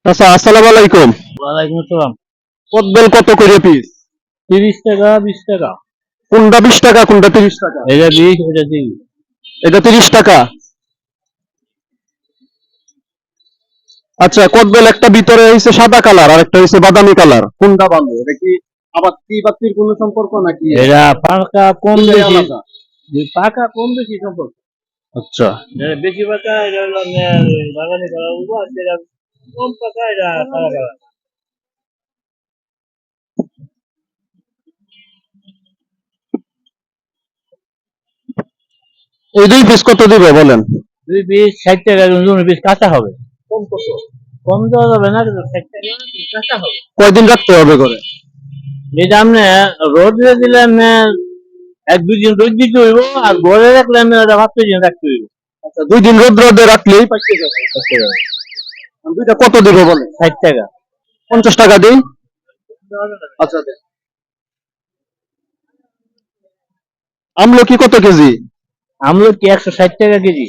আচ্ছা, আসসালামু আলাইকুম। ওয়ালাইকুম আসসালাম। কদবেল কত করে পিস? 30 টাকা 20 টাকা। কোনটা 20 টাকা, কোনটা 30 টাকা? এটা 20, এটা 30। এটা 30 টাকা। আচ্ছা, কদবেল একটা ভিতরে হইছে সাদা কালার আর একটা হইছে বাদামি কালার, কোনটা ভালো? এটা কি আবার কি বাতির কোনো সম্পর্ক নাকি? এটা পাকা কম দুইটাই বেশি, আলাদা। পাকা কম বেশি সম্পর্ক। আচ্ছা, এটা বেশি পাকা এটা হলো বাগানি কালার উঠবো, আর যেটা কম পাকা এটা সাদা কালার। এই 2 পিস কত দিবে বলেন? 2 পিস 60 টাকা, 2 পিস কাঁচা হবে। কম কত? কম দেওয়া যাবে না, কিন্তু 60 টাকা কাঁচা হবে। কয়দিন রাখতে হবে করে? এটা আপনি রোদে দিলে আপনি 1-2 দিন রোদ দিতে হইব, আর ঘরে রাখলে আপনি ওটা 5-6 দিন রাখতে হইব। আচ্ছা, 2 দিন রোদে রাখলেই পাইতে যাবে। আর দুইটা কত দিবে বলেন? 60 টাকা। 50 টাকা দিই। আচ্ছা দেন। আমলকি কত কেজি? আমলকি 160 টাকা কেজি।